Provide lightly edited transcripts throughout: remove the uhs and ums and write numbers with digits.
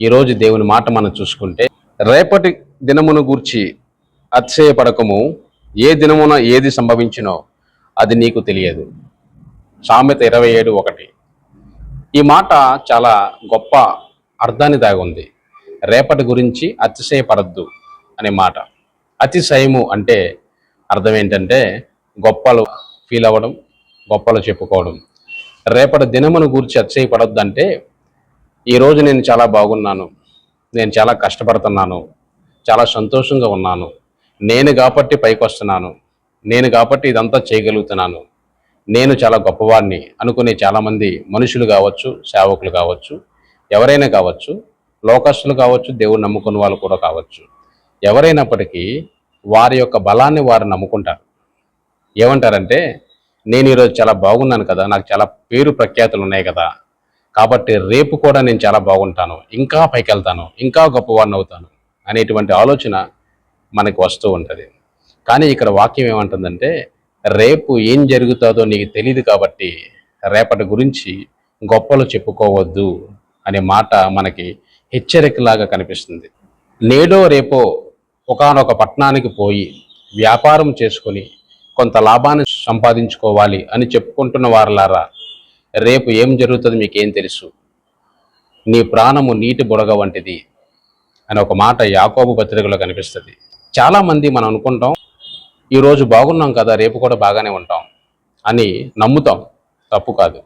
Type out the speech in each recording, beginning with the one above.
ఈరోజు దేవుని మాట మనం చూసుకుంటే, రేపటి దినమును గూర్చి అతిశయపడకము, ఏ దినమున ఏది సంభవించినో అది నీకు తెలియదు. సామెత 27:1. ఈ మాట చాలా గొప్ప అర్థాన్ని దాగి ఉంది. రేపటి గురించి అతిశయపడద్దు అనే మాట. అతిశయము అంటే అర్థం ఏంటంటే గొప్పలు ఫీల్ అవ్వడం, గొప్పలు చెప్పుకోవడం. రేపటి దినమును గూర్చి అతిశయపడొద్దు అంటే, ఈరోజు నేను చాలా బాగున్నాను, నేను చాలా కష్టపడుతున్నాను, చాలా సంతోషంగా ఉన్నాను, నేను కాబట్టి పైకి వస్తున్నాను, నేను కాబట్టి ఇదంతా చేయగలుగుతున్నాను, నేను చాలా గొప్పవాడిని అనుకునే చాలామంది మనుషులు కావచ్చు, సేవకులు కావచ్చు, ఎవరైనా కావచ్చు, లోకస్తులు కావచ్చు, దేవుడు నమ్ముకున్న వాళ్ళు కూడా కావచ్చు. ఎవరైనప్పటికీ వారి యొక్క బలాన్ని వారు నమ్ముకుంటారు. ఏమంటారంటే, నేను ఈరోజు చాలా బాగున్నాను కదా, నాకు చాలా పేరు ప్రఖ్యాతులు ఉన్నాయి కదా, కాబట్టి రేపు కూడా నేను చాలా బాగుంటాను, ఇంకా పైకి వెళ్తాను, ఇంకా గొప్పవాడిని అవుతాను అనేటువంటి ఆలోచన మనకు వస్తూ ఉంటుంది. కానీ ఇక్కడ వాక్యం ఏమంటుందంటే, రేపు ఏం జరుగుతుందో నీకు తెలియదు కాబట్టి రేపటి గురించి గొప్పలు చెప్పుకోవద్దు అనే మాట మనకి హెచ్చరికలాగా కనిపిస్తుంది. నేడో రేపో ఒకానొక పట్టణానికి పోయి వ్యాపారం చేసుకొని కొంత లాభాన్ని సంపాదించుకోవాలి అని చెప్పుకుంటున్న వారలారా, రేపు ఏం జరుగుతుంది మీకేం తెలుసు, నీ ప్రాణము నీటి బుడగ వంటిది అని ఒక మాట యాకోబు పత్రికలో కనిపిస్తుంది. చాలామంది మనం అనుకుంటాం, ఈరోజు బాగున్నాం కదా, రేపు కూడా బాగానే ఉంటాం అని నమ్ముతాం. తప్పు కాదు.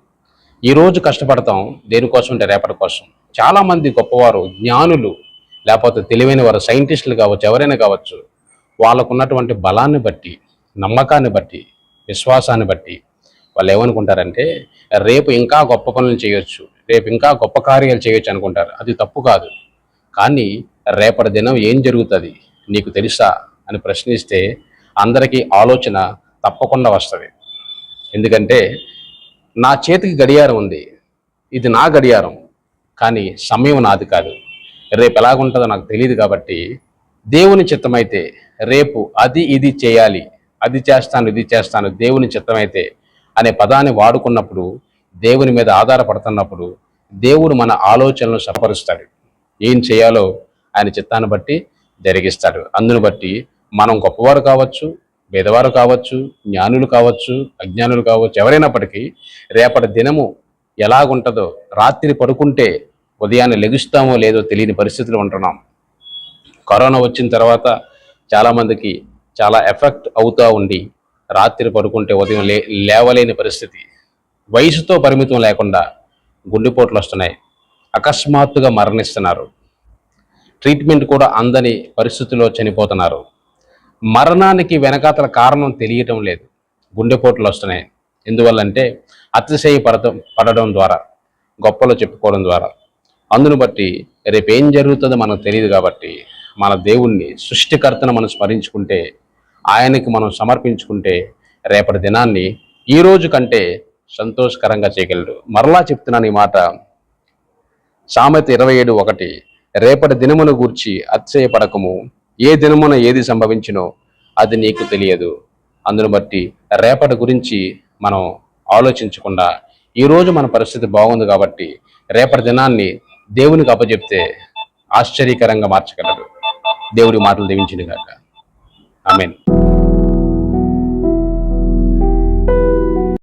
ఈరోజు కష్టపడతాం దేనికోసం అంటే రేపటి కోసం. చాలామంది గొప్పవారు, జ్ఞానులు, లేకపోతే తెలివైన వారు, సైంటిస్టులు కావచ్చు, ఎవరైనా కావచ్చు, వాళ్ళకున్నటువంటి బలాన్ని బట్టి, నమ్మకాన్ని బట్టి, విశ్వాసాన్ని బట్టి వాళ్ళు ఏమనుకుంటారంటే రేపు ఇంకా గొప్ప పనులు చేయొచ్చు, రేపు ఇంకా గొప్ప కార్యాలు చేయొచ్చు అనుకుంటారు. అది తప్పు కాదు. కానీ రేపటి దినం ఏం జరుగుతుంది నీకు తెలుసా అని ప్రశ్నిస్తే అందరికీ ఆలోచన తప్పకుండా వస్తుంది. ఎందుకంటే నా చేతికి గడియారం ఉంది, ఇది నా గడియారం, కానీ సమయం నాది కాదు. రేపు ఎలాగుంటుందో నాకు తెలియదు. కాబట్టి దేవుని చిత్తమైతే రేపు అది ఇది చేయాలి, అది చేస్తాను, ఇది చేస్తాను, దేవుని చిత్తమైతే అనే పదాన్ని వాడుకున్నప్పుడు, దేవుని మీద ఆధారపడుతున్నప్పుడు దేవుడు మన ఆలోచనలను సఫపరుస్తాడు. ఏం చేయాలో ఆయన చిత్తాన్ని బట్టి జరిగిస్తాడు. అందును బట్టి మనం గొప్పవారు కావచ్చు, పేదవారు కావచ్చు, జ్ఞానులు కావచ్చు, అజ్ఞానులు కావచ్చు, ఎవరైనప్పటికీ రేపటి దినము ఎలాగుంటుందో, రాత్రి పడుకుంటే ఉదయాన్నే లెగుస్తామో లేదో తెలియని పరిస్థితులు ఉంటున్నాం. కరోనా వచ్చిన తర్వాత చాలామందికి చాలా ఎఫెక్ట్ అవుతూ ఉండి రాత్రి పడుకుంటే ఉదయం లేవలేని పరిస్థితి. వయసుతో పరిమితం లేకుండా గుండెపోట్లు వస్తున్నాయి, అకస్మాత్తుగా మరణిస్తున్నారు, ట్రీట్మెంట్ కూడా అందని పరిస్థితుల్లో చనిపోతున్నారు. మరణానికి వెనకాతల కారణం తెలియటం లేదు. గుండెపోట్లు వస్తున్నాయి. ఎందువల్లంటే పడడం ద్వారా, గొప్పలు చెప్పుకోవడం ద్వారా. అందును బట్టి రేపు ఏం జరుగుతుందో మనకు తెలియదు. కాబట్టి మన దేవుణ్ణి, సృష్టికర్తను మనం స్మరించుకుంటే, ఆయనకి మనం సమర్పించుకుంటే రేపటి దినాన్ని ఈ రోజు కంటే సంతోషకరంగా చేయగలడు. మరలా చెప్తున్నాను ఈ మాట, సామెత 27:1. రేపటి దినమును గూర్చి అతిశయపడకము, ఏ దినమున ఏది సంభవించినో అది నీకు తెలియదు. అందును బట్టి రేపటి గురించి మనం ఆలోచించకుండా, ఈరోజు మన పరిస్థితి బాగుంది కాబట్టి రేపటి దినాన్ని దేవునికి అప్పచెప్తే ఆశ్చర్యకరంగా మార్చగలడు. దేవుడి మాటలు దీవించును గాక. ఆమేన్.